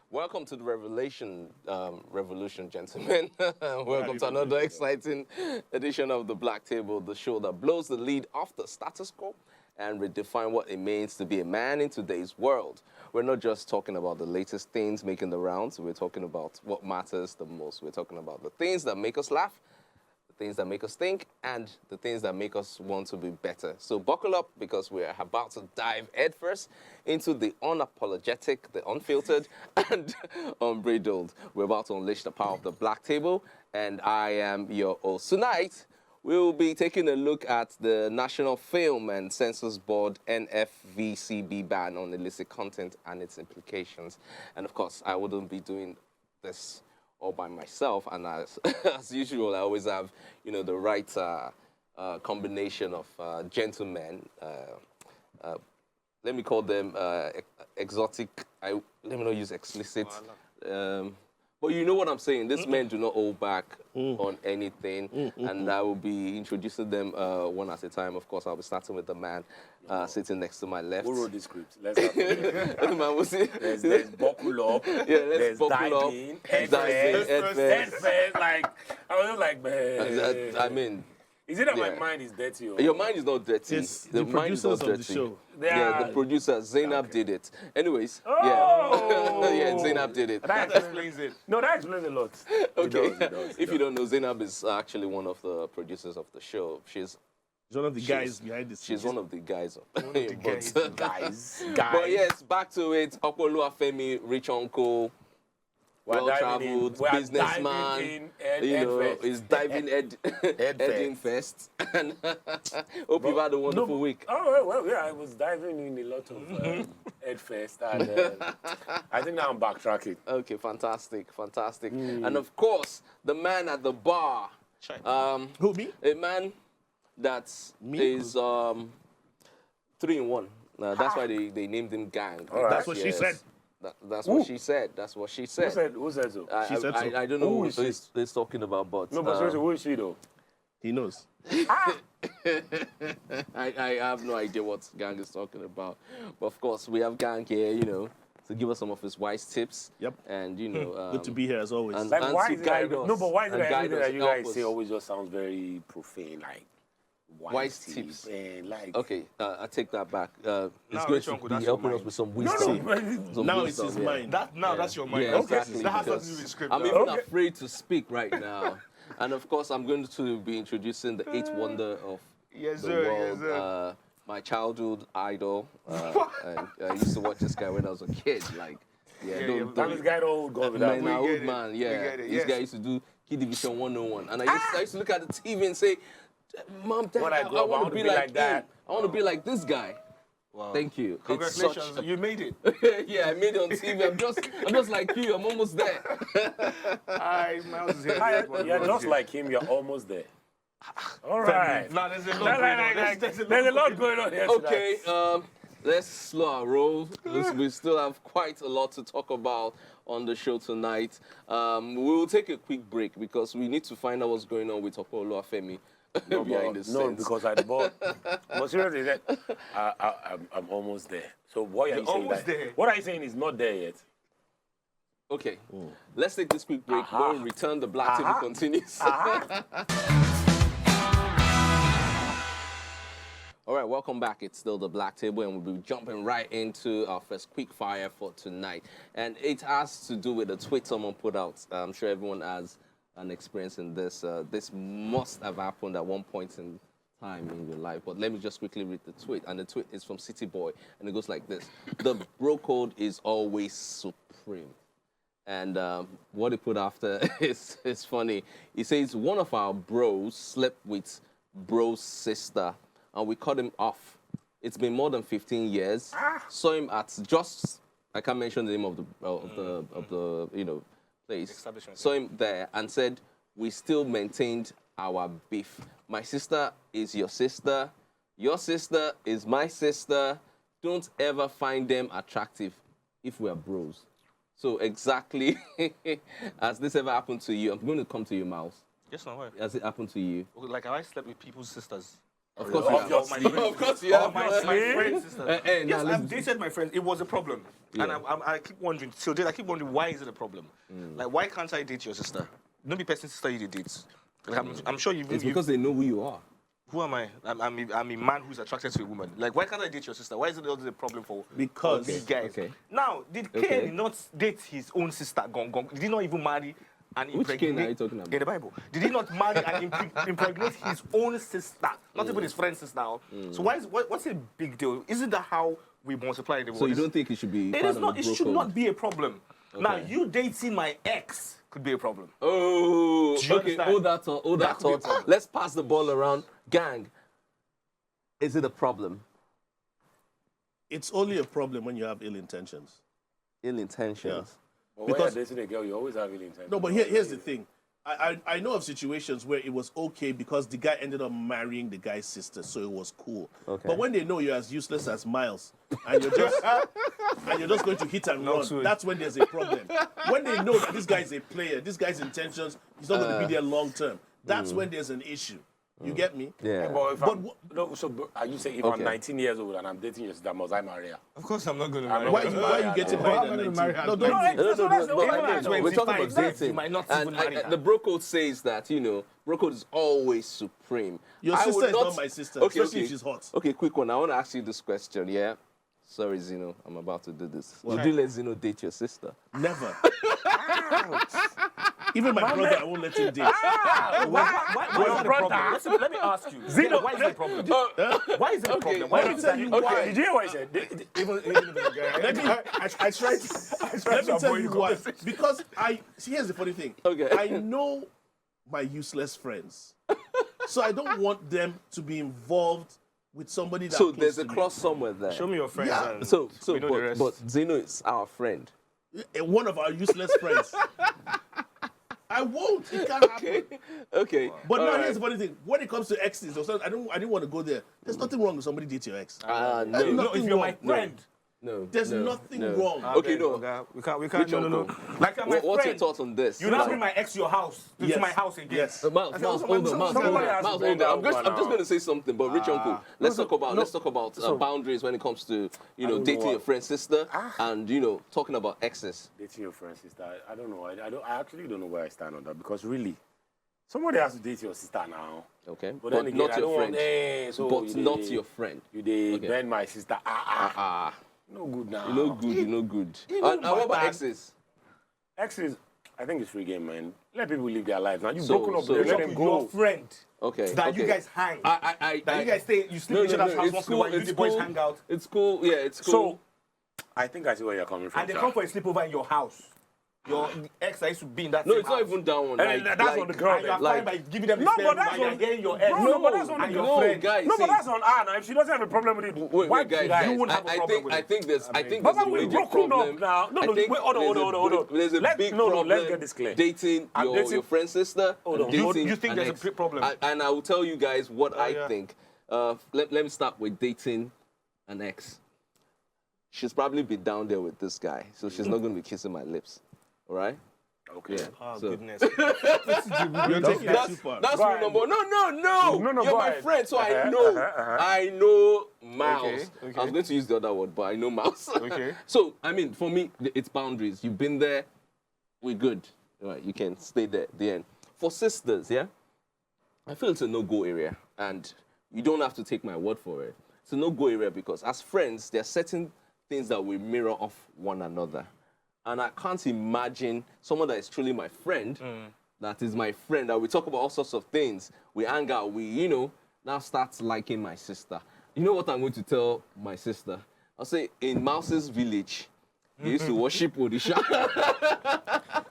Welcome to the revolution, gentlemen. Welcome to another exciting edition of the Black Table, the show that blows the lead off the status quo and redefine what it means to be a man in today's world. We're not just talking about the latest things making the rounds. We're talking about what matters the most. We're talking about the things that make us laugh, the things that make us think, and the things that make us want to be better. So buckle up, because we're about to dive headfirst into the unapologetic, the unfiltered, and unbridled. We're about to unleash the power of the Black Table, and I am your host. Tonight, we'll be taking a look at the National Film and Censors Board NFVCB ban on illicit content and its implications. And of course, I wouldn't be doing this all by myself. And as usual, I always have, the right combination of gentlemen. Let me call them exotic. Let me not use explicit. But you know what I'm saying. These men do not hold back on anything. And I will be introducing them one at a time. Of course, I'll be starting with the man sitting next to my left. Who wrote the script? Let's have there's buckle up. Yeah, let's buckle up. Head first. Like, I was just like, man. I mean, is it that my mind is dirty? Or? Your mind is not dirty. Yes, the mind is not dirty. Of the show. Yeah, the producer, Zainab, did it. Anyways, yeah, Zainab did it. That explains it. No, that explains a lot. Okay, It does. If you don't know, Zainab is actually one of the producers of the show. She's one of the guys behind the scenes. She's one of the guys. Guys. But yes, back to it. Okoluwafemi, rich uncle, well-traveled businessman. Is diving head first. And hope you've had a wonderful week. Oh, well, yeah, I was diving in a lot of head first. And I think now I'm backtracking. Okay, fantastic. And of course, the man at the bar. Who, me? A man that is 3 in 1. That's why they named him Gang. Right. That's what she said. That's what she said. That's what she said. Who said so? She said so. I don't know who he's talking about, but... No, but seriously, who is she, though? He knows. I have no idea what Gang is talking about. But of course, we have Gang here, to give us some of his wise tips. Yep. And, good to be here as always. And, Like, and why to is guide it us. no, but why is it and that guide everything us, that you help guys us. say always just sounds very profane, like Wise tips. And like, Okay, I take that back. It's Now, going Uncle, to be that's your helping us mind. with some no, wisdom. Some Now wisdom, it's his yeah. mind. That's your mind. Yeah, Okay. exactly. That has because nothing to do with the script. I'm now. even afraid to speak right now. And of course, I'm going to be introducing the 8th wonder of Yes, the sir. world. Yes, sir. My childhood idol. And I used to watch this guy when I was a kid. Like, that this guy don't go with that. Man, We old get it. man, We yeah. get it, This yes. guy used to do Key Division 101. And I used to look at the TV and say, Mom, Dad, When I grow up, I want want to be like that. him. I want to be like this guy. Wow. Thank you. Congratulations, It's such you made it. yeah, I made it on TV. I'm just like you. I'm almost there. Miles is here. You're just like him, you're almost there. All right. No, there's a lot. There's a lot going on here. Okay, let's slow our roll. We still have quite a lot to talk about on the show tonight. We will take a quick break because we need to find out what's going on with Okoluwafemi behind the scenes. No, because but seriously, I'm almost there. So what are you saying? almost there. What are you saying is not there yet? Okay, let's take this quick break. When we return, the Black Table continues. All right, welcome back. It's still the Black Table, and we'll be jumping right into our first quick fire for tonight. And it has to do with a tweet someone put out. I'm sure everyone has an experience in this. This must have happened at one point in time in your life. But let me just quickly read the tweet. And the tweet is from City Boy, and it goes like this. The bro code is always supreme. And what he put after is funny. He says, one of our bros slept with bro's sister, and we cut him off. It's been more than 15 years. Saw him at I can't mention the name of the place. Saw him there and said, we still maintained our beef. My sister is your sister is my sister. Don't ever find them attractive if we are bros. So exactly, has this ever happened to you? I'm going to come to you, Miles. Yes, no, why? Has it happened to you? Okay, like, have I slept with people's sisters? Of course, Of your my sleep. friends. Of course, you have. My friend's sister. Hey, now Yes, listen. I've dated my friends. It was a problem. And Yeah. I keep wondering, till date, I keep wondering, why is it a problem? Like, why can't I date your sister? Don't be person's sister you date. Like, I'm sure It's because they know who you are. who am I? I'm a man who's attracted to a woman. Like, why can't I date your sister? Why is it always a problem for Because- these guys? Okay. Now, did Cain not date his own sister? Did he not even marry and Which impregnate? Cain are you talking about? In the Bible. Did he not marry and impregnate his own sister? Not even his friend's sister. So what's a big deal? Isn't that how we multiply in the world? So you don't think it should be It part is of not. the It bro should code? not be a problem. Now, Okay. you dating my ex could be a problem. Oh, Do you okay. understand? Hold that thought. Hold that That could be a thought. problem. Let's pass the ball around. Gang, is it a problem? It's only a problem when you have ill intentions. Ill intentions. But Because- when you're dating a girl, you always have ill intention. No, but here's the thing. I know of situations where it was okay because the guy ended up marrying the guy's sister, so it was cool. Okay. But when they know you're as useless as Miles and you're just going to hit and run, sweet. that's when there's a problem. When they know that this guy is a player, this guy's intentions, he's not going to be there long term. That's when there's an issue. You get me? Yeah. But if But I'm, no, so bro, are you saying if Okay. I'm 19 years old and I'm dating your sister, must I marry her? Of course, I'm not going to marry Why, her. why are you getting Well, married I'm at gonna 19? marry her No, at don't. 19. No, that's but what I mean. we're talking about 25, dating. you might not and even marry her. the bro code says that, bro code is always supreme. Your I sister would is not my sister, especially if she's hot. Okay, quick one. I want to ask you this question, yeah? Sorry, Zeno, I'm about to do this. Would you let Zeno date your sister? Never. Even my brother, I won't let him date. Why is that a brother. problem? Listen, let me ask you. Zeno, why is that a problem? Why is it a problem? Why Let me is tell that? you Okay, why. did you hear what I said? Even if the guy. Let me, I tried to, let me tell you why. Because see, here's the funny thing. Okay. I know my useless friends. So I don't want them to be involved with somebody that's So close there's a to me. cross somewhere there. Show me your friends. Yeah. and So we know the rest. but Zeno is our friend. One of our useless friends. I won't. It can't happen. Okay. But all now right. here's the funny thing. When it comes to exes, or something, I didn't want to go there. There's nothing wrong with somebody dating your ex. No. There's No, nothing if you're wrong. my friend. No. There's no, nothing no. wrong. Okay, Then, no. Oga, we can't. Which No. uncle? Like I'm my What's your friend. thoughts on this? You now bring my ex to your house, to Yes. my house again. Yes. Miles, hold on, hold on, somebody has to Miles, bring hold on. that I'm just one going to say something, but rich uncle, let's talk about so- boundaries when it comes to don't know dating what- your friend's sister and talking about exes. Dating your friend's sister, I don't know. I actually don't know where I stand on that because really, somebody has to date your sister now. Okay, But then again, not I your don't friend. want. So But you not dey- your friend. You they Okay. bend my sister. No good now. You know good. You know good. you know And what about matter. exes? Exes, I think it's free game, man. Let people live their lives. Now you've So- broken up, so- with them, so let them Your go. friend. Okay. That okay. you guys hang. I That you guys stay. You sleep in each other's house once in a while. You the boys hang out. It's cool. Yeah, it's cool. So, I think I see where you're coming from. And they Sha. come for a sleepover in your house. Your ex that used to be in that no, same it's not house. even that one. And that's on the girl. And you are Like- fine by giving them the No, spare but room that's and you're on- hearing your ex. No, but that's on and the your no, friend. guys. No, see, but that's on her now. If she doesn't have a problem with it, wait, why guys. guys? You wouldn't have a problem with I it. think there's Baba, a we major broken problem. up now. No, I no, think wait, hold on. There's a big problem. Let's get this clear. Dating I'm your dating- friend's sister. Hold on. dating You think an there's a ex. big problem? And I will tell you guys what I yeah. think. Let me start with dating an ex. She's probably been down there with this guy, so she's not going to be kissing my lips. All right? Okay. Oh, So- goodness. You're taking it too far. That's Go rule ahead. number. No. No, You're go my ahead. friend, so I Uh-huh, know. uh-huh. I know mouse. Okay. I was going to use the other word, but I know mouse. Okay. So I mean, for me, it's boundaries. You've been there. We're good. Right, you can stay there at the end. For sisters, yeah, I feel it's a no-go area, and you don't have to take my word for it. It's a no-go area because as friends, there are certain things that we mirror off one another. And I can't imagine someone that is truly my friend, that is my friend, that we talk about all sorts of things. We hang out, we, now start liking my sister. You know what I'm going to tell my sister? I'll say, in Mouse's village, he used to worship Odisha.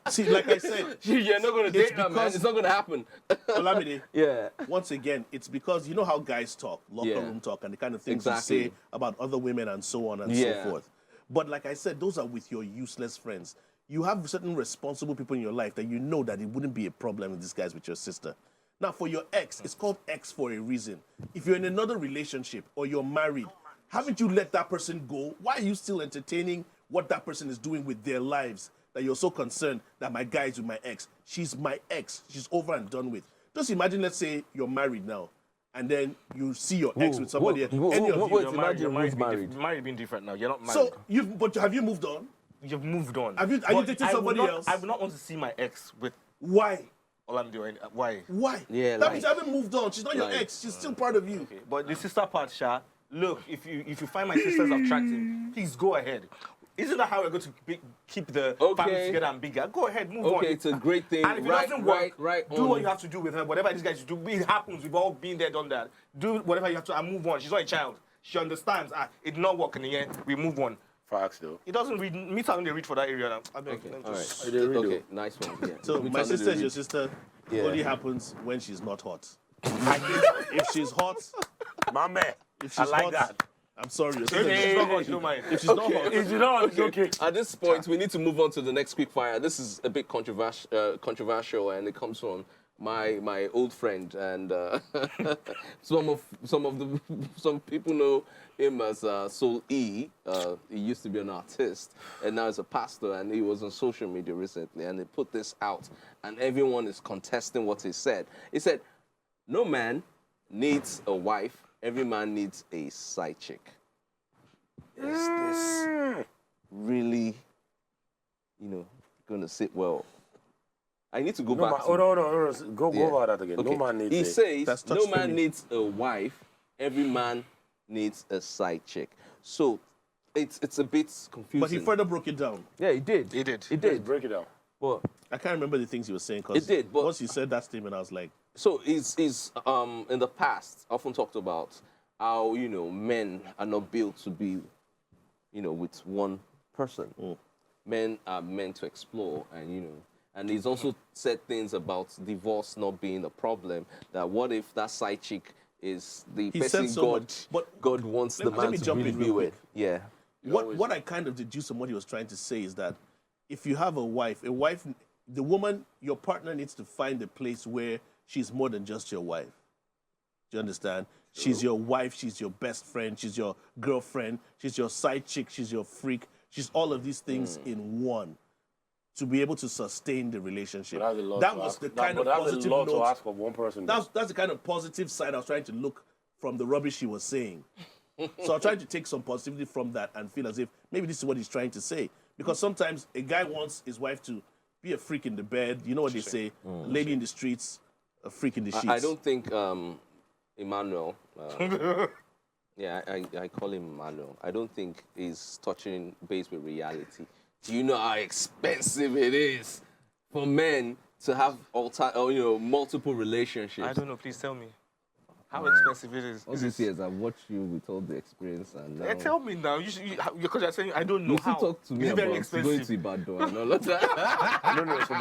See, like I said, You're not going to It's date that, man. because- It's not going to happen. Olamide, Yeah. once again, it's because you know how guys talk, locker Yeah. room talk, and the kind of things Exactly. you say about other women and so on and Yeah. so forth. But like I said, those are with your useless friends. You have certain responsible people in your life that you know that it wouldn't be a problem if this guy's with your sister. Now, for your ex, it's called ex for a reason. If you're in another relationship or you're married, haven't you let that person go? Why are you still entertaining what that person is doing with their lives that you're so concerned that my guy is with my ex? She's my ex. She's over and done with. Just imagine, let's say you're married now and then you see your ex with somebody else. Any of you. wait, You're imagine married. who's married. Married being different now. You're not married. So but have you moved on? You've moved on. Are you But dating I would somebody not- else? I would not want to see my ex with Why? Olamide. Why? Why? Yeah, That like- means you haven't moved on. She's not your like- ex. She's still part of you. Okay. But the sister part, Sha, look, if you find my sisters attractive, please go ahead. Isn't that how we're going to keep the family together and bigger? Go ahead, move on. Okay, it's a great thing. And if it Right, doesn't work, right do on. what you have to do with her. Whatever these guys do, it happens. We've all been there, done that. Do whatever you have to and move on. She's not a child. She understands. It did not work in the end. We move on. Facts though. It doesn't read. Me time they read for that area now. I beg, Okay, let me all just- right. did read Okay, nice one. Yeah. So We my found it sister is in your the- sister. Yeah. Only happens when she's not hot. If she's hot, My man. if she's I like hot, that. I'm sorry. Your sister, If she's not hot, you don't mind. if she's not hot, Is it not? It's okay. At this point, we need to move on to the next quick fire. This is a bit controversial, and it comes from my old friend, and some people know him as Soul E. He used to be an artist, and now he's a pastor, and he was on social media recently, and he put this out, and everyone is contesting what he said. He said, "No man needs a wife. Every man needs a side chick." Is this really, going to sit well? I need to go No back man, to... hold on. Go Yeah. over that again. Okay. No man needs He it. says, That's no touched man me. needs a wife. Every man needs a side chick. So it's a bit confusing. but he further broke it down. Yeah, he did. He did. He Let's did. break it down. But I can't remember the things he was saying because It did, but- once he said that statement, I was like, so he's in the past often talked about how men are not built to be with one person. Men are meant to explore, and he's also said things about divorce not being a problem. That what if that side chick is the He person said so God much, but God wants the let man me to jump really in be real with? quick. Yeah. what I kind of deduced from what he was trying to say is that if you have a wife, the woman, your partner needs to find a place where she's more than just your wife. Do you understand? She's your wife, she's your best friend, she's your girlfriend, she's your side chick, she's your freak, she's all of these things in one to be able to sustain the relationship. But that's a lot That to was ask. the That- kind of but that's positive a lot to note. ask of one person. That's the kind of positive side I was trying to look from the rubbish he was saying. So I tried to take some positivity from that and feel as if maybe this is what he's trying to say. Because sometimes a guy wants his wife to be a freak in the bed. You know what they say? Lady in the streets, a freak in the sheets. I don't think Emmanuel. Yeah, I call him Emmanuel. I don't think he's touching base with reality. Do you know how expensive it is for men to have multiple relationships? I don't know. Please tell me how expensive it is. All these years, I've watched you with all the experience, and now Tell me now. Because you're saying I don't know you still how. talk to me Is it very about going to expensive? Ibadan and all of that. No, so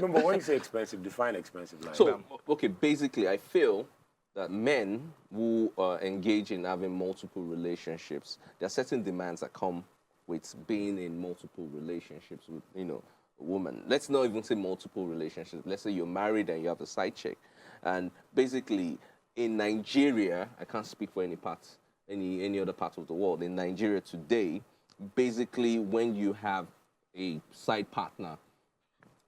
but when you say expensive, define expensive. Like, So, okay, basically, I feel that men who engage in having multiple relationships, there are certain demands that come with being in multiple relationships with, a woman. Let's not even say multiple relationships. Let's say you're married and you have a side chick. And basically, in Nigeria, I can't speak for any other part of the world. In Nigeria today, basically, when you have a side partner,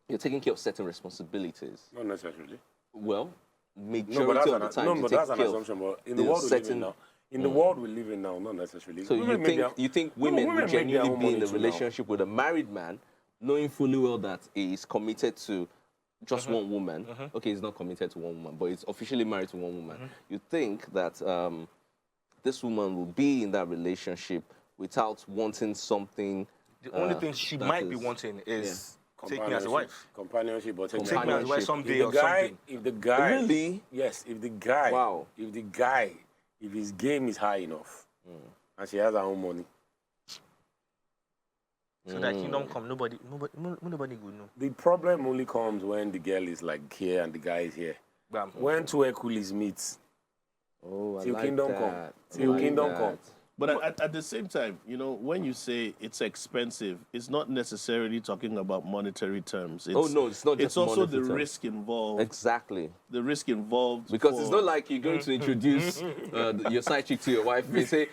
you're taking care of certain responsibilities. not necessarily. Well, No, majority but of the time, you take that's an care of assumption. But in the the world we live certain- in now, world we live in now, not necessarily. So you think women would make their genuinely own be in money a too now. relationship with a married man, knowing fully well that he is committed to just one woman? Okay, he's not committed to one woman, but he's officially married to one woman. You think that this woman will be in that relationship without wanting something? The only thing she that might be is- wanting is take me as a wife. Companionship, but Take me as a wife Companionship. someday if or the guy, something. if the guy, Really? yes, if the guy, Wow. if his game is high enough, and she has her own money, So that kingdom come, nobody will know. the problem only comes when the girl is like here and the guy is here. Bam. When two Hercules meet, Oh, I Till like kingdom that. come. I Till like kingdom that. come. But at the same time, when you say it's expensive, it's not necessarily talking about monetary terms. It's, Oh, no, it's not just It's also the monetary terms. risk involved. Exactly. The risk involved. Because for- it's not like you're going to introduce your side chick to your wife. They say,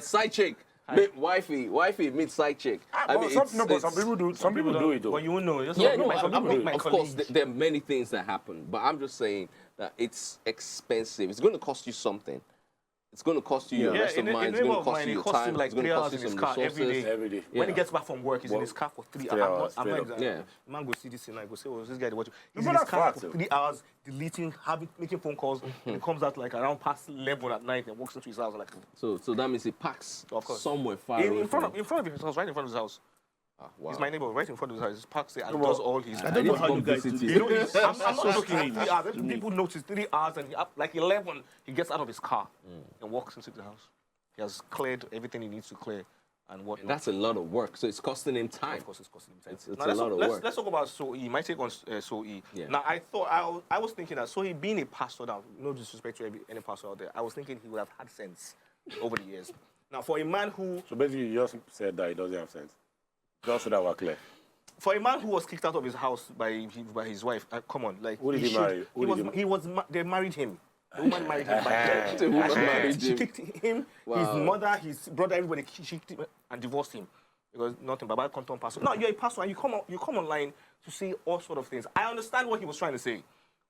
side chick, meet wifey, meet side chick. Some people do. Some people do it though. But you won't know. Yeah, no, Some people of my course, colleague. there are many things that happen. But I'm just saying, that it's expensive. It's going to cost you something. It's going to cost you your Yeah. rest of mind. It's going to cost you your costs time. him like It's going 3 to hours cost in you his some car resources. Every day. When he gets back from work, he's in his car for 3 3 hours. hours, straight up. Yeah. The man go see this and I go say, oh, this guy watching. He's But in his that's car fact, for though. 3 hours, deleting, making phone calls. And he comes out like around past 11 at night and walks into his house like. So that means it packs Of course. somewhere far away In front from of his house, right in front of his house. wow. He's my neighbor, right in front of his house. He parks there and does all his. I don't know how you guys do visit this. You know, I'm not so joking. strange 3 hours. to me. People notice 3 hours and like 11, he gets out of his car and walks into the house. He has cleared everything he needs to clear and whatnot. That's a lot of work. So it's costing him time. Of course, it's costing him time. It's Now, a lot of work. Let's talk about Soe. My take on Soe. Yeah. Now, I was thinking that Soe being a pastor now, no disrespect to any pastor out there, I was thinking he would have had sense over the years. Now, for a man who So basically, you just said that it doesn't have sense. Just so that we're clear. For a man who was kicked out of his house by his wife, come on, like Who did he marry? They married him. The woman married him back then. The woman married She him. kicked him, his mother, his brother, everybody. She kicked him and divorced him because nothing. Baba content pastor. No, you're a pastor and you come online to say all sort of things. I understand what he was trying to say,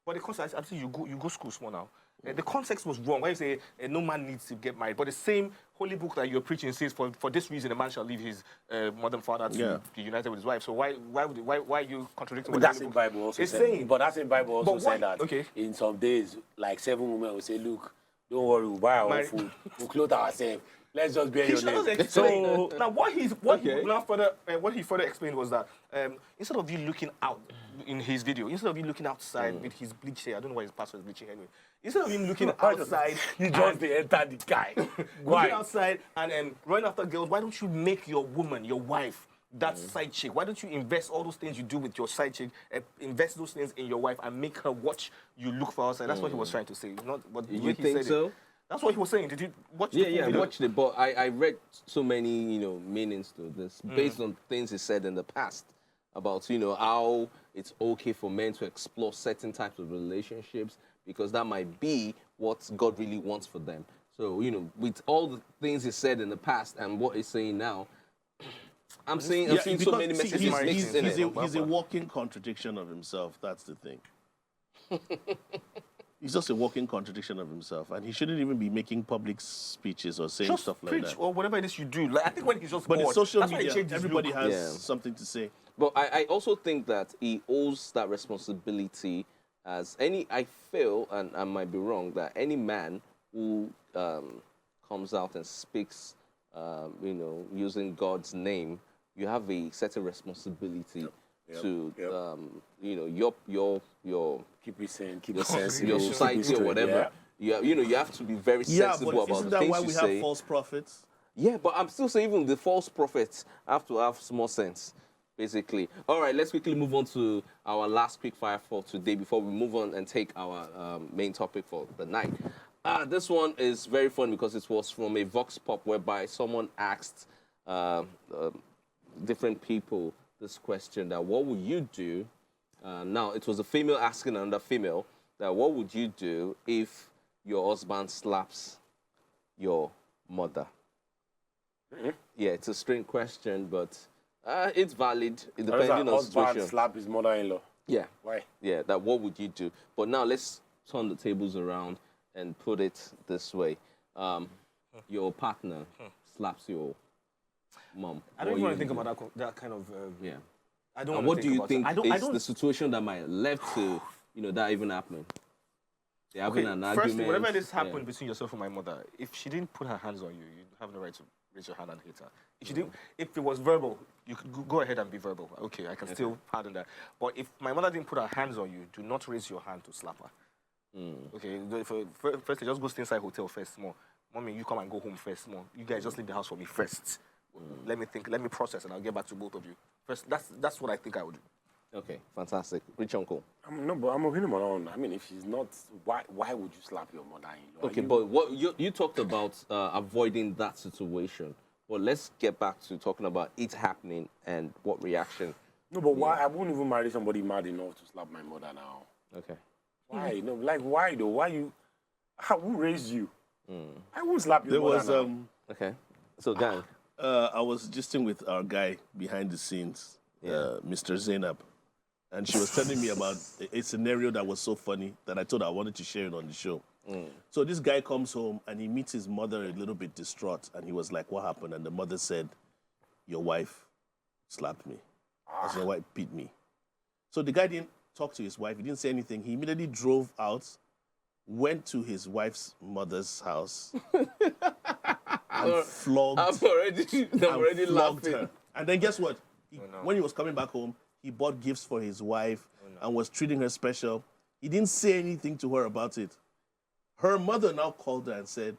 but the context, I think you go school small now. The context was wrong. Why you say no man needs to get married, but the same holy book that you're preaching says for this reason a man shall leave his mother and father to be united with his wife. So why are you contradicting? But what that's the in Holy Book Bible also is said. saying? But that's in Bible also But why- said that okay. in some days, like 7 women will say, look, don't worry, we'll buy our own Marry- food, we'll clothe ourselves. Let's just bear He your should have name. explained. So Now, what he further explained was that instead of you looking out in his video, instead of you looking outside with his bleach hair, I don't know why his pastor is bleaching anyway. Instead of him looking outside, you just enter the guy. looking Why? outside and running after girls, why don't you make your woman, your wife, that side chick? Why don't you invest all those things you do with your side chick, invest those things in your wife and make her watch you look for outside? That's what he was trying to say. Not what the way You he think said so? It. That's what he was saying. Did you watch the Yeah, full yeah, I video? watched it, but I read so many, meanings to this based on things he said in the past about, how it's okay for men to explore certain types of relationships because that might be what God really wants for them. So, with all the things he said in the past and what he's saying now, I'm seeing so because, many see, messages he's, mixed in it. he's a walking contradiction of himself. That's the thing. He's just a walking contradiction of himself, and he shouldn't even be making public speeches or saying Just stuff like preach that. or whatever it is you do. Like I think when he's just But in bored, social that's why he media, changed his everybody look. has Yeah. something to say. But I also think that he owes that responsibility as I feel, and I might be wrong, that any man who comes out and speaks, using God's name, you have a certain responsibility to, your Keep it sane, keep your it sense, sensible, your keep it society or straight, whatever. yeah. You have to be very Yeah, sensible but about isn't the that things why you we say. have false prophets? Yeah, but I'm still saying even the false prophets have to have small sense, basically. All right, let's quickly move on to our last quick fire for today before we move on and take our main topic for the night. This one is very fun because it was from a Vox Pop whereby someone asked different people this question that what would you do? Now, it was a female asking another female that what would you do if your husband slaps your mother? Yeah, it's a strange question, but it's valid depending on the husband situation. slap his mother-in-law. Yeah, Why? yeah, that what would you do? But now let's turn the tables around and put it this way. Your partner slaps your mom. I don't What even want to you think do? about that kind of. Yeah. I don't. And wanna what do you about think it. I is don't. the situation that might have led to, that even happening? They're having an Firstly, argument. whatever this yeah. happened between yourself and my mother, if she didn't put her hands on you, you have no right to raise your hand and hit her. If she didn't, if it was verbal, you could go ahead and be verbal. Okay, I can still pardon that. But if my mother didn't put her hands on you, do not raise your hand to slap her. Okay, firstly, just go stay inside hotel first, more. Mommy, you come and go home first, more. You guys just leave the house for me first. Let me think, let me process, and I'll get back to both of you. First, that's what I think I would do. Okay, fantastic. Rich uncle. No, but I'm opinion on. I mean, if she's not, why would you slap your mother-in-law? Okay, but what you talked about avoiding that situation. Well, let's get back to talking about it happening and what reaction. No, but why? I wouldn't even marry somebody mad enough to slap my mother now. Okay. Why? No, like why though? Why you? Who raised you? I won't slap your There mother was now. Okay. So, gang. I was gisting with our guy behind the scenes, Mr. Zainab, and she was telling me about a scenario that was so funny that I thought I wanted to share it on the show. So this guy comes home and he meets his mother a little bit distraught, and he was like, "What happened?" And the mother said, "Your wife slapped me. Your wife beat me." So the guy didn't talk to his wife. He didn't say anything. He immediately drove out, went to his wife's mother's house, and flogged. I'm already laughing. Her. And then guess what? When he was coming back home, he bought gifts for his wife and was treating her special. He didn't say anything to her about it. Her mother now called her and said,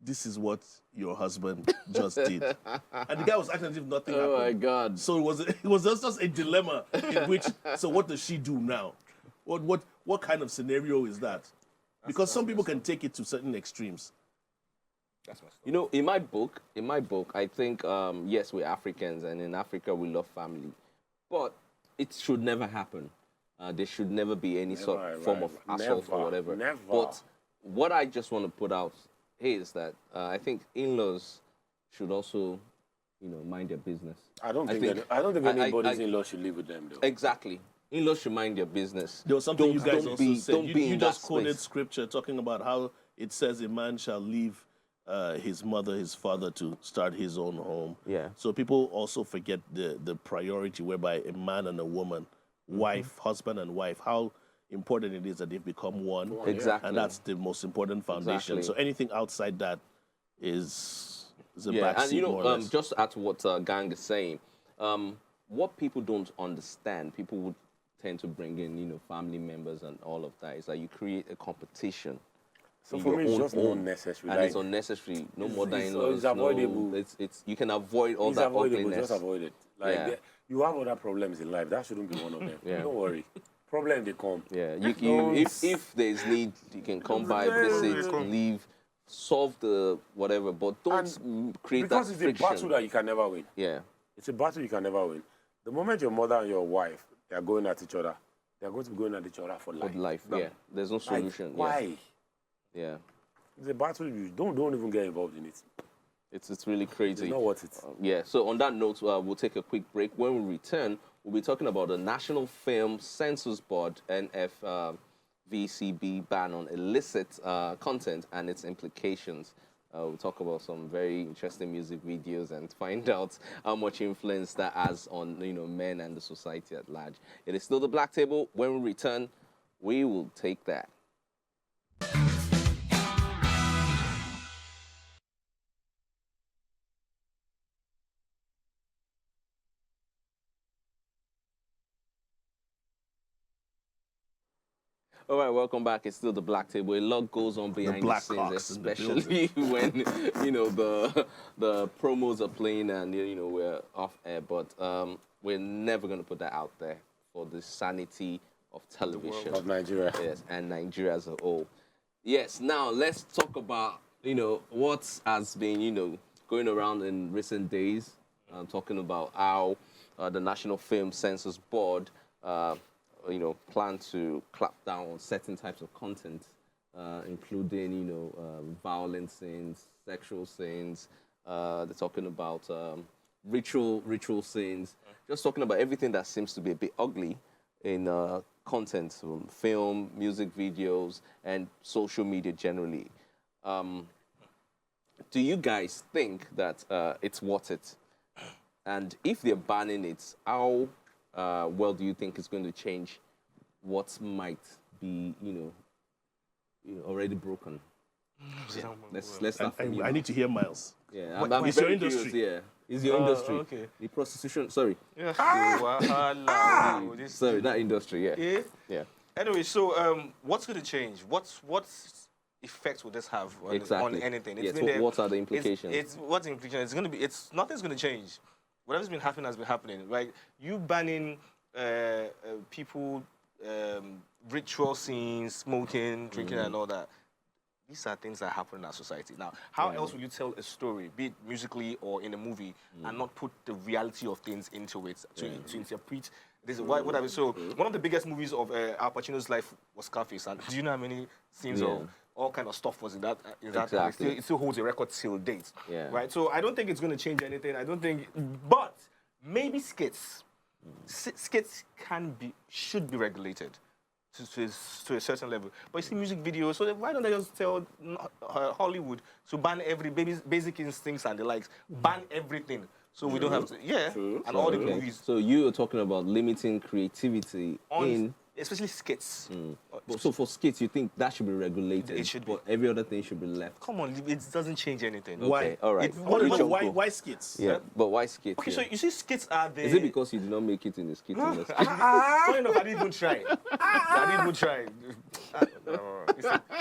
"This is what your husband just did." And the guy was acting as if nothing happened. Oh my God. So it was just a dilemma in which, so what does she do now? What kind of scenario is that? Because some people can take it to certain extremes. You know, in my book, I think, yes, we're Africans, and in Africa we love family. But it should never happen. There should never be any form of assault or whatever. Never. But what I just want to put out here is that I think in-laws should also, mind their business. I don't think anybody's in-law should live with them, though. Exactly. In-laws should mind their business. There was something you guys also said. You just quoted space. scripture talking about how it says a man shall leave his mother, his father to start his own home. Yeah. So people also forget the priority whereby a man and a woman, wife, husband and wife, how important it is that they've become one. Exactly. And that's the most important foundation. Exactly. So anything outside that is a Yeah, backseat, and more or less. just at what Gang is saying, what people don't understand, people would tend to bring in, family members and all of that, is that you create a competition. So for me, it's just unnecessary. And it's unnecessary. No more than in-laws. It's avoidable. No, it's you can avoid all It's that avoidable. ugliness. Just avoid it. Like Yeah. you have other problems in life. That shouldn't be one of them. Yeah. Don't worry. Problem they come. Yeah, if there's need, you can come by, visit, leave, solve the whatever, but don't create that Because it's friction. a battle that you can never win. Yeah, It's a battle you can never win. The moment your mother and your wife they are going at each other, they are going to be going at each other for life. for life. Yeah, there's no Like, solution. why? Yeah, It's a battle. You don't even get involved in it. it's really crazy. It's not worth it. Yeah. So on that note, we'll take a quick break. When we return, we'll be talking about the National Film Censors Board (NFVCB) ban on illicit content and its implications. We'll talk about some very interesting music videos and find out how much influence that has on men and the society at large. It is still the Black Table. When we return, we will take that. All right, welcome back. It's still the Black Table. A lot goes on behind the Black scenes, Hawks in the especially when the promos are playing and we're off air. But we're never going to put that out there for the sanity of television Of Nigeria. Yes, and Nigeria as a whole. Yes. Now let's talk about what has been going around in recent days. Talking about how the National Film Censors Board. Plan to clap down on certain types of content, including, violent scenes, sexual scenes. They're talking about ritual scenes. Just talking about everything that seems to be a bit ugly in content, film, music videos, and social media generally. Do you guys think that it's worth it? And if they're banning it, how well do you think it's going to change what might be, already broken? Yeah. Let's start from you. I need to hear Miles. Yeah, What is very your industry? curious, yeah, is your industry okay. the prostitution? Sorry, Yeah. sorry, that industry. Yeah, Yeah. yeah. Anyway, so what's going to change? What effects will this have on, Exactly. on anything? Yeah, been so there- what are the implications? It's what's the implication? It's going to be. Nothing's going to change. Whatever's been happening has been happening. Right? You banning people, ritual scenes, smoking, drinking, and all that. These are things that happen in our society. Now, how else will you tell a story, be it musically or in a movie, and not put the reality of things into it to interpret? This is what I mean. So, one of the biggest movies of Al Pacino's life was Scarface. And do you know how many scenes of all kind of stuff was in that? Exactly. It still holds a record till date. Yeah. Right. So I don't think it's going to change anything. I don't think, but maybe Skits. Skits should be regulated to a certain level. But you see music videos, so why don't they just tell Hollywood to ban every Basic Instincts and the likes, ban everything, so we don't have to, and all the movies. So you are talking about limiting creativity especially skits. So for skits, you think that should be regulated? It should be. But every other thing should be left. Come on, it doesn't change anything. Okay, all right. Why skits? Yeah, but why skits? Okay, so you see, skits are the. Is it because you did not make it in the skit industry? Funny enough, I didn't even try. I didn't even try.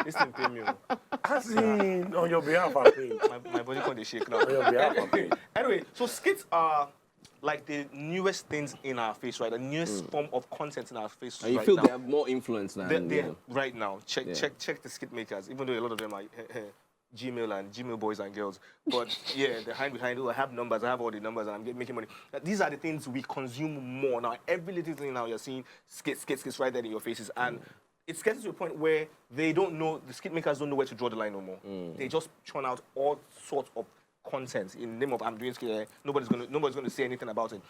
Listen, pay me. As in, on your behalf, I think. My body can't shake now. On your behalf, I think. Anyway, so skits are like the newest things in our face, right? The newest form of content in our face And you right feel now. they have more influence than Right now. Check the skit makers, even though a lot of them are Gmail boys and girls. But yeah, behind, oh, I have numbers, I have all the numbers, and I'm making money. These are the things we consume more. Now, every little thing now you're seeing skits right there in your faces. And it's getting to a point where they don't know, the skit makers don't know where to draw the line no more. They just churn out all sorts of content in the name of I'm doing skit. Nobody's gonna say anything about it.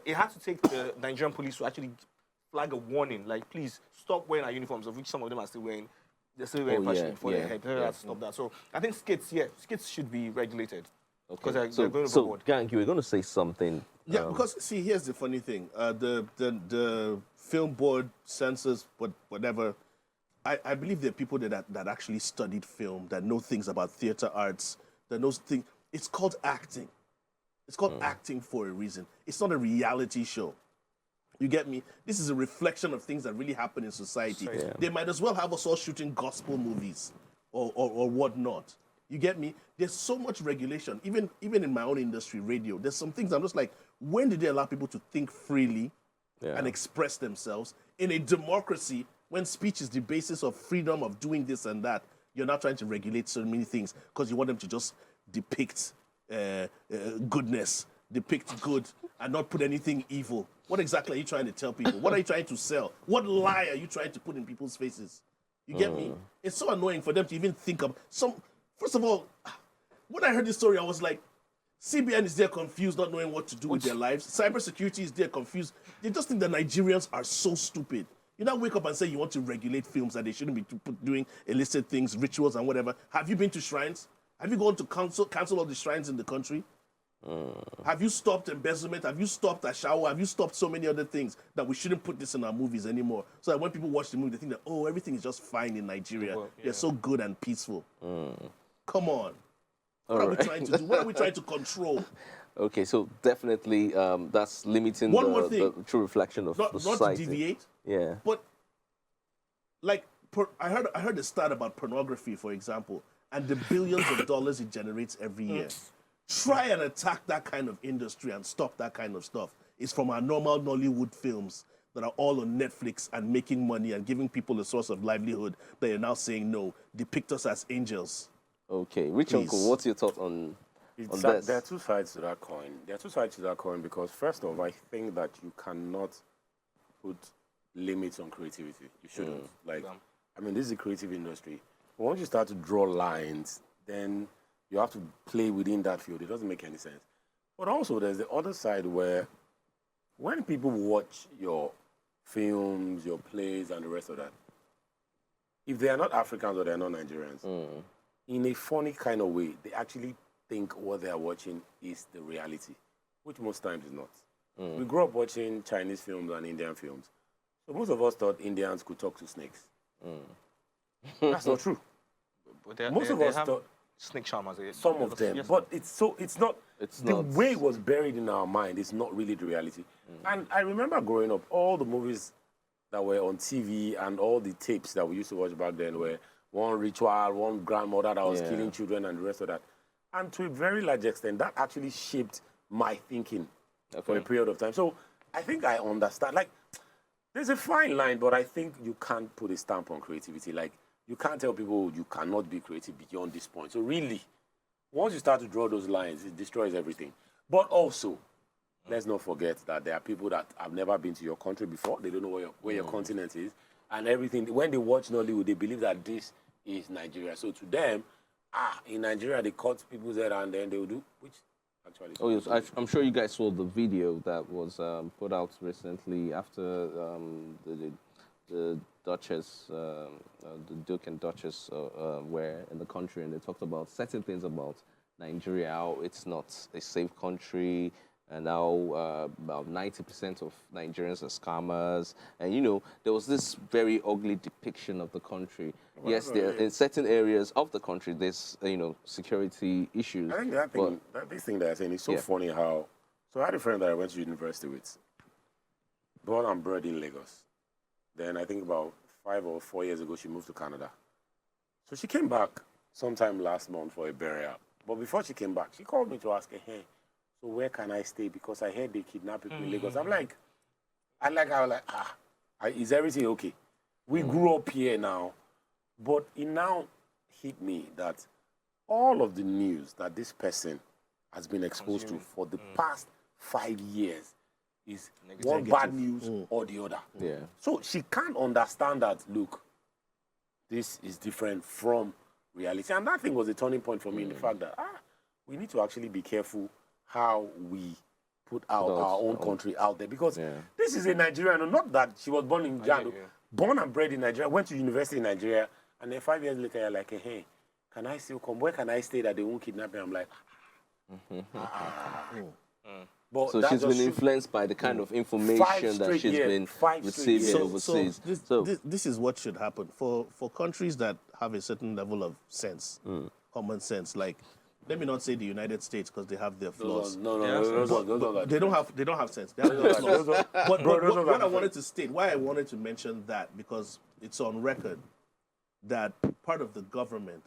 It had to take the Nigerian police to actually flag a warning, like, please stop wearing our uniforms, of which some of them are still wearing. They're still wearing fashion for their head. They have to stop that. So I think skits should be regulated. Because they're going overboard. So, Gang, you were going to say something. Yeah, because see, here's the funny thing: the film board, censors, whatever. I believe there are people that actually studied film, that know things about theater arts, that knows things. It's called acting. It's called acting for a reason. It's not a reality show. You get me? This is a reflection of things that really happen in society. Yeah. They might as well have us all shooting gospel movies or whatnot. You get me? There's so much regulation. Even in my own industry, radio, there's some things I'm just like, when did they allow people to think freely and express themselves? In a democracy, when speech is the basis of freedom of doing this and that, you're not trying to regulate so many things because you want them to just depict goodness, depict good, and not put anything evil. What exactly are you trying to tell people? What are you trying to sell? What lie are you trying to put in people's faces? You get me? It's so annoying for them to even think of some. First of all, when I heard this story, I was like, CBN is there confused, not knowing what to do with their lives. Cybersecurity is there confused. They just think the Nigerians are so stupid. You now wake up and say you want to regulate films that they shouldn't be doing illicit things, rituals and whatever. Have you been to shrines? Have you gone to cancel all the shrines in the country? Have you stopped embezzlement? Have you stopped Ashawo? Have you stopped so many other things that we shouldn't put this in our movies anymore? So that when people watch the movie, they think that, oh, everything is just fine in Nigeria. They're so good and peaceful. Come on. What are we trying to do? What are we trying to control? Okay, so definitely that's limiting the true reflection of the society. Not to deviate. Yeah. But, like, I heard a stat about pornography, for example, and the billions of dollars it generates every year. Try and attack that kind of industry and stop that kind of stuff. It's from our normal Nollywood films that are all on Netflix and making money and giving people a source of livelihood that you're now saying, no, depict us as angels. Okay, Rich Uncle, what's your thought on this? There are two sides to that coin. There are two sides to that coin because, first of all, I think that you cannot put limits on creativity. You shouldn't. I mean, this is a creative industry. But once you start to draw lines, then you have to play within that field. It doesn't make any sense. But also, there's the other side where when people watch your films, your plays, and the rest of that, if they are not Africans or they are not Nigerians, in a funny kind of way, they actually think what they are watching is the reality, which most times is not. We grew up watching Chinese films and Indian films. So most of us thought Indians could talk to snakes. That's not true. But Most of us thought snake charmers. some of them, but it's not the way it was buried in our mind. It's not really the reality. And I remember growing up, all the movies that were on TV and all the tapes that we used to watch back then were one ritual, one grandmother that was killing children and the rest of that. And to a very large extent, that actually shaped my thinking for a period of time. So I think I understand. Like, there's a fine line, but I think you can't put a stamp on creativity. Like, you can't tell people you cannot be creative beyond this point. So really, once you start to draw those lines, it destroys everything. But also, let's not forget that there are people that have never been to your country before. They don't know where your continent is. And everything, when they watch Nollywood, they believe that this is Nigeria. So to them, in Nigeria, they cut people's head and then they will do, which actually. Oh yes, I'm sure you guys saw the video that was put out recently after the Duchess, the Duke and Duchess were in the country, and they talked about certain things about Nigeria, how it's not a safe country, and how about 90% of Nigerians are scammers. And there was this very ugly depiction of the country. Yes, there in certain areas of the country there's security issues. I think this thing that I'm saying is so funny how. So I had a friend that I went to university with, born and bred in Lagos. Then I think about 5 or 4 years ago she moved to Canada. So she came back sometime last month for a burial. But before she came back, she called me to ask her, hey, so where can I stay? Because I heard they kidnap people in Lagos. I'm like, I was like, is everything okay? We grew up here now. But it now hit me that all of the news that this person has been exposed to for the past 5 years is one bad news or the other. Yeah. So she can't understand that, look, this is different from reality. And that thing was a turning point for me in the fact that, we need to actually be careful how we put out our own country out there. Because this is a Nigerian, not that she was born in Jado, born and bred in Nigeria, went to university in Nigeria, and then 5 years later, you're like, hey, can I still come? Where can I stay that they won't kidnap me? I'm like, But so she's been influenced by the kind of information that she's been receiving overseas. This is what should happen for countries that have a certain level of sense, common sense. Like, let me not say the United States because they have their flaws. No. They don't have sense. They have their flaws. But what I wanted to state, why I wanted to mention that, because it's on record that part of the government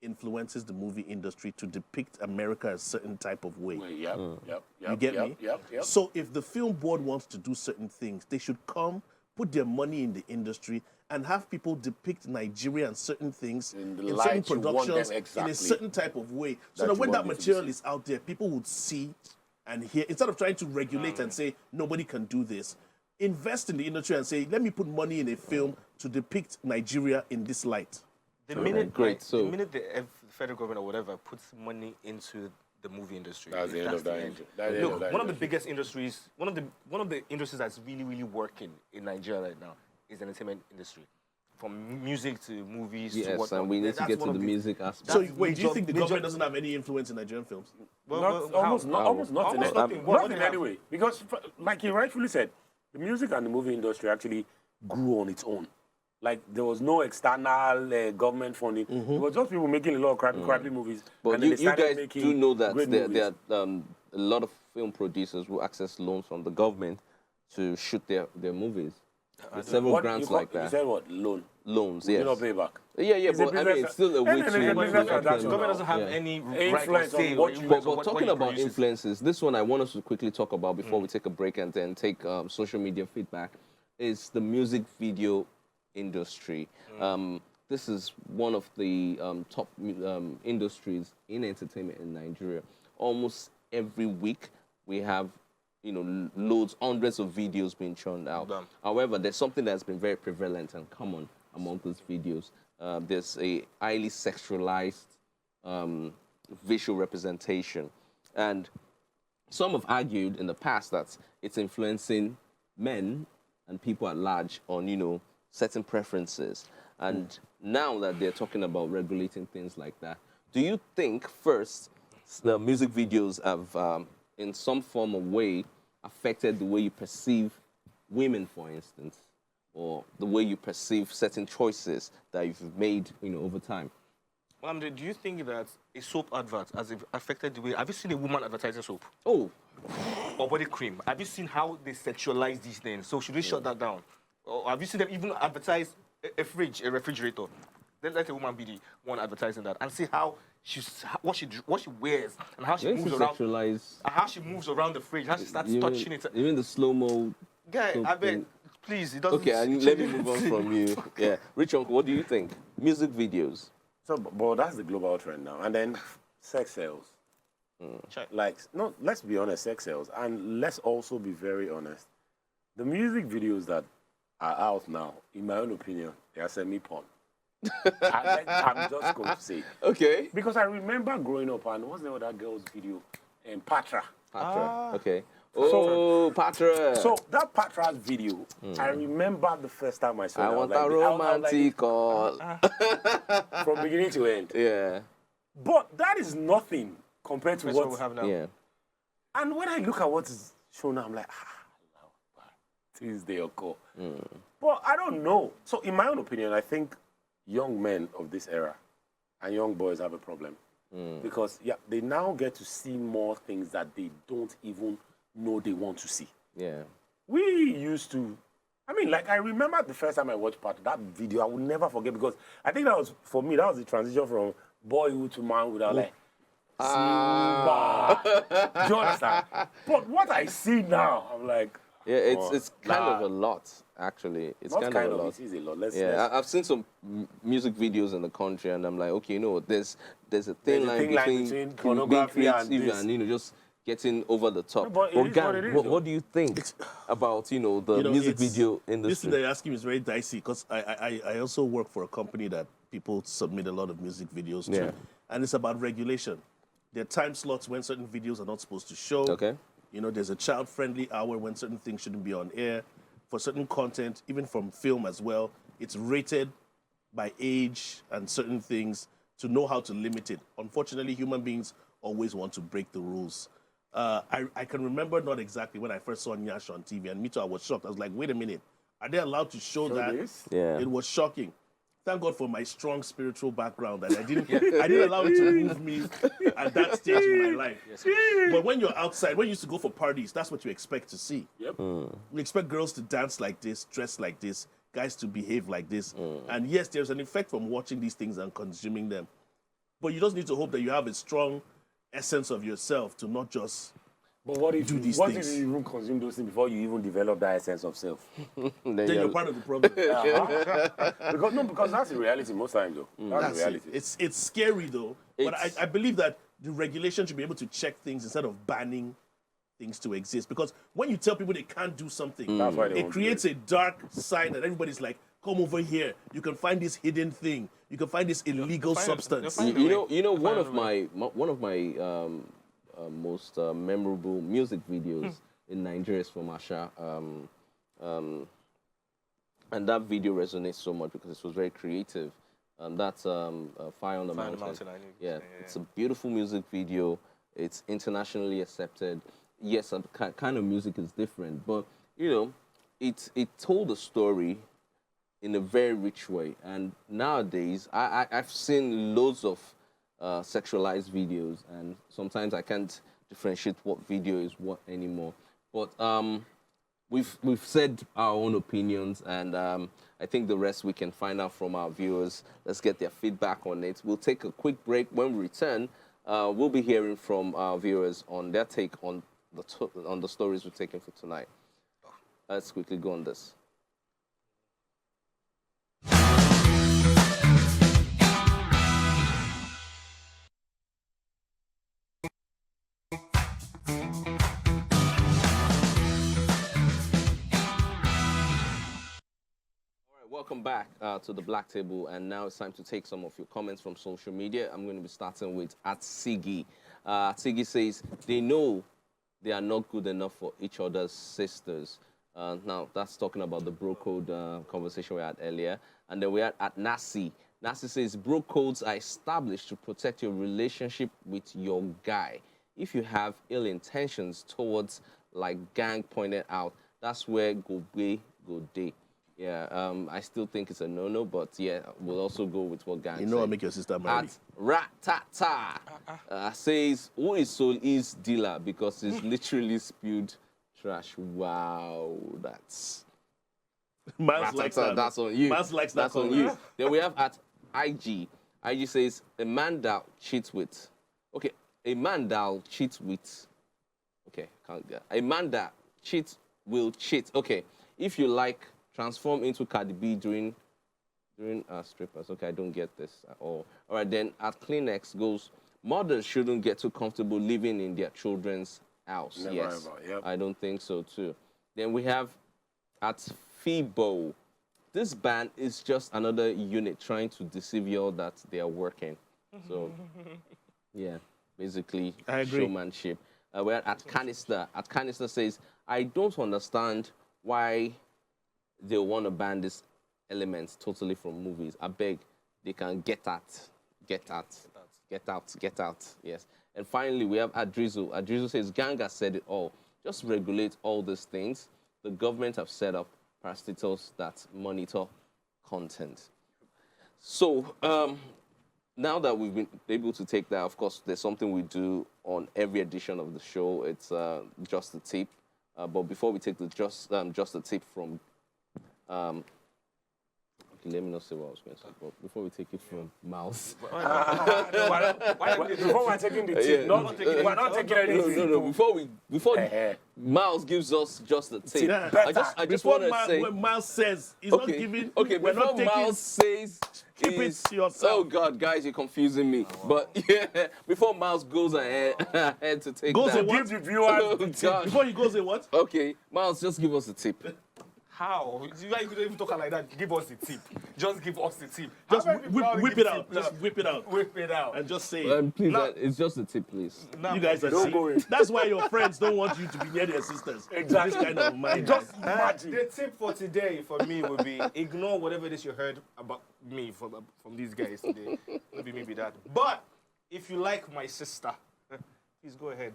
influences the movie industry to depict America a certain type of way. You get me? Yep. So if the film board wants to do certain things, they should come, put their money in the industry, and have people depict Nigeria and certain things in certain productions in a certain type of way. So that when that material is out there, people would see and hear, instead of trying to regulate and say, nobody can do this, invest in the industry and say, let me put money in a film to depict Nigeria in this light. The minute the federal government or whatever puts money into the movie industry, that's the end of that industry. Look, one of the biggest industries, one of the industries that's really, really working in Nigeria right now is the entertainment industry. From music to movies to what. Yes, and we need to get to the music aspect. So wait, do you think the government doesn't have any influence in Nigerian films? Almost nothing. Not in any way. Because, like you rightfully said, the music and the movie industry actually grew on its own. Like, there was no external government funding. It was just people making a lot of crappy movies. But you guys do know that there are a lot of film producers who access loans from the government to shoot their movies. There's several grants like that. You said what? Loans, yes. You not pay back. Yeah, but I mean, it's still a way to... The government doesn't have any influence on what you... But talking about influences, this one I want us to quickly talk about before we take a break and then take social media feedback, is the music video industry. This is one of the top industries in entertainment in Nigeria. Almost every week we have hundreds of videos being churned out. However, there's something that's been very prevalent and common among those videos. There's a highly sexualized visual representation. And some have argued in the past that it's influencing men and people at large on, certain preferences. And now that they're talking about regulating things like that, do you think, first, the music videos have, in some form or way, affected the way you perceive women, for instance, or the way you perceive certain choices that you've made, over time? Do you think that a soap advert has affected the way... Have you seen a woman advertising soap? Oh. Or body cream? Have you seen how they sexualize these things? So should we shut that down? Or have you seen them even advertise a fridge, a refrigerator? Then let a woman be the one advertising that and see how what she wears and how she moves around. And how she moves around the fridge, how she starts touching it. Even the slow-mo. Guy, I bet, please, it doesn't... Okay, let me move on from you. Yeah, Rich Uncle, what do you think? Music videos. So, but that's the global trend now. And then sex sales. Like, no, let's be honest, sex sales. And let's also be very honest. The music videos that are out now, in my own opinion, they are semi-porn. I'm just going to say. Okay. Because I remember growing up, and what's the other girl's video? Patra. Patra. Okay. Oh, Patra. So that Patra's video, I remember the first time I saw it. I want a romantic call. From beginning to end. Yeah. But that is nothing compared to what we have now. Yeah. And when I look at what is shown now, I'm like, Tuesday or call. But I don't know. So in my own opinion, I think young men of this era and young boys have a problem. Because they now get to see more things that they don't even know they want to see. Yeah. We used to, I remember the first time I watched part of that video, I will never forget, because I think that was, for me, that was the transition from boyhood to manhood. I was like, Simba. Do you understand? But what I see now, I'm like, yeah, it's kind of a lot, actually. It's not kind of a lot. It is a lot. I've seen some music videos in the country, and I'm like, okay, there's a thin line between pornography being and creative this. and just getting over the top. No, but it is Gang, what it is, what do you think about the music video industry? This thing that you're asking me is very dicey, because I also work for a company that people submit a lot of music videos to, and it's about regulation. There are time slots when certain videos are not supposed to show. Okay. There's a child-friendly hour when certain things shouldn't be on air. For certain content, even from film as well, it's rated by age and certain things to know how to limit it. Unfortunately, human beings always want to break the rules. I can remember not exactly when I first saw Nyash on TV, and me too, I was shocked. I was like, wait a minute, are they allowed to show that? This? Yeah. It was shocking. Thank God for my strong spiritual background that I didn't allow it to move me at that stage in my life. Yes. But when you're outside, when you used to go for parties, that's what you expect to see. Yep. You expect girls to dance like this, dress like this, guys to behave like this. And yes, there's an effect from watching these things and consuming them. But you just need to hope that you have a strong essence of yourself to not just But what if do these what things. if you even consume those things before you even develop that essence of self? Then you're part of the problem. Because that's the reality most times, though. That's the reality. It's scary though. But I believe that the regulation should be able to check things instead of banning things to exist. Because when you tell people they can't do something, That's why they it won't creates do a dark side that everybody's like, come over here. You can find this hidden thing. You can find this illegal substance. One of my most memorable music videos in Nigeria is from Asha. And that video resonates so much because it was very creative. That's Fire on the Mountain. Yeah, it's a beautiful music video. It's internationally accepted. Yes, kind of music is different, but it told a story in a very rich way. And nowadays, I've seen loads of sexualized videos, and sometimes I can't differentiate what video is what anymore. But we've said our own opinions, and I think the rest we can find out from our viewers. Let's get their feedback on it. We'll take a quick break. When we return, we'll be hearing from our viewers on their take on the stories we're taking for tonight. Let's quickly go on this. Welcome back to the Black Table, and now it's time to take some of your comments from social media. I'm going to be starting with @Sigi. Sigi says they know they are not good enough for each other's sisters. Now that's talking about the bro code conversation we had earlier. And then we had @Nasi. Nasi says bro codes are established to protect your relationship with your guy. If you have ill intentions towards, like Gang pointed out, that's where go be, go day. Yeah, I still think it's a no-no, but yeah, we'll also go with what Gang said. I'll make your sister marry. @Ratata says, who is Sol's dealer? Because he's literally spewed trash. Wow, that's... Mans likes that. That's on you. Mans likes that. That's on you. Then we have @IG. IG says, a man that cheats with... Okay, a man that cheats with... Okay, can't get... A man that cheats will cheat. Okay, if you like... transform into Cardi B during strippers. Okay, I don't get this at all. All right, then @Kleenex goes, mothers shouldn't get too comfortable living in their children's house. Never yes, ever, yep. I don't think so too. Then we have @Fibo. This band is just another unit trying to deceive you all that they are working. So, yeah, basically I agree. showmanship. We're at Canister. At Canister says, I don't understand why they want to ban these elements totally from movies. I beg, they can get out. Yes. And finally, we have Adrizu. Adrizu says, Ganga said it all. Just regulate all these things. The government have set up parastatals that monitor content. So, now that we've been able to take that, of course, there's something we do on every edition of the show. It's just a tip. But before we take the just a tip from, okay, let me not say what I was going to say. But before we take it from Miles, Before we're taking the tip, we're not taking anything. No. Before Miles gives us just a tip, I just want to say. When Miles says he's not giving. Okay, we're before not taking, Miles says. Keep it to yourself. Oh God, guys, you're confusing me. But yeah, before Miles goes ahead to take Goes that. a what? Give the viewers Oh, God. Before he goes, what? Okay, Miles, just give us a tip. How? You couldn't even talk like that. Give us the tip. Just give us the tip. Just How many people whip give it tip out. now? Just whip it out. Whip it out. And just say it. Please, Nah. it's just a tip, please. You guys are Don't go in. That's why your friends don't want you to be near their sisters. Exactly. This kind of mind. Just imagine. The tip for today for me would be ignore whatever it is you heard about me from these guys today. Maybe that. But if you like my sister, please go ahead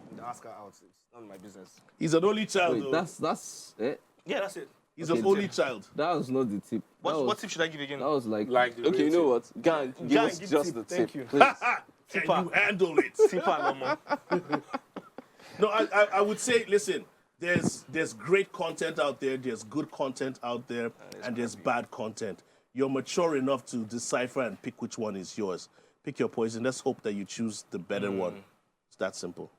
and ask her out. It's none of my business. He's an only child, Wait, though. that's it. Yeah, that's it. He's an only child. That was not the tip. What tip should I give again? That was like the okay, you know what? Gang, give us give just tip. the Thank tip, you. please. Can you handle it? Tip Alomo. No, I would say, listen, there's great content out there, there's good content out there, and there's bad content. You're mature enough to decipher and pick which one is yours. Pick your poison. Let's hope that you choose the better one. It's that simple.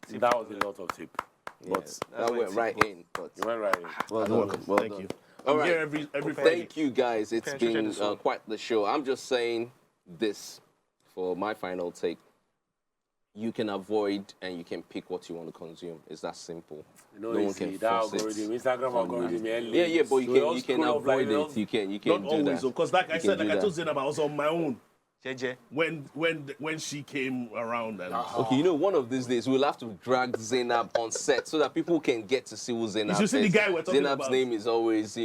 That was a lot of tip. But that went right in. But You went right in. well done. Well Thank done. you. All I'm right. here every Friday. Thank you, guys. It's Pension been this one. quite the show. I'm just saying this for my final take. You can avoid and you can pick what you want to consume. It's that simple. No one easy. can That force it. algorithm, Instagram algorithm. Yeah, but you can avoid it. You can Not do always, that. because like I You said, can like I do told that. Zainab, I was on my own JJ. when she came around. And Okay, you know, one of these days we'll have to drag Zainab on set so that people can get to see who Zainab You is. should see the guy we're talking Zainab's about. name is always,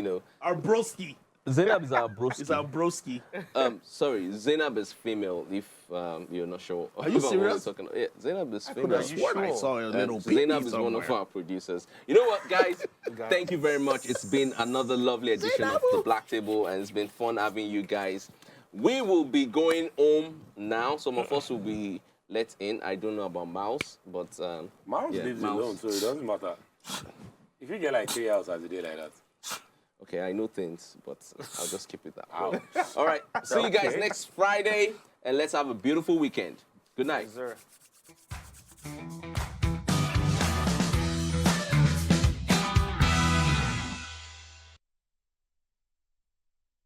our broski. Zainab is our broski. It's our broski. Sorry, Zainab is female. If you're not sure, Are you about what we're serious? talking about. Yeah, Zainab is I female. swear I saw a little baby Zainab is one of somewhere. our producers. You know what, guys? Thank you very much. It's been another lovely edition of The Black Table, and it's been fun having you guys. We will be going home now. Some of us will be let in. I don't know about Mouse, but Miles yeah, lives Miles. alone, so it doesn't matter. If you get like 3 hours as a day like that. Okay, I know things, but I'll just keep it that way. All right, see you guys next Friday, and let's have a beautiful weekend. Good night. Yes, sir.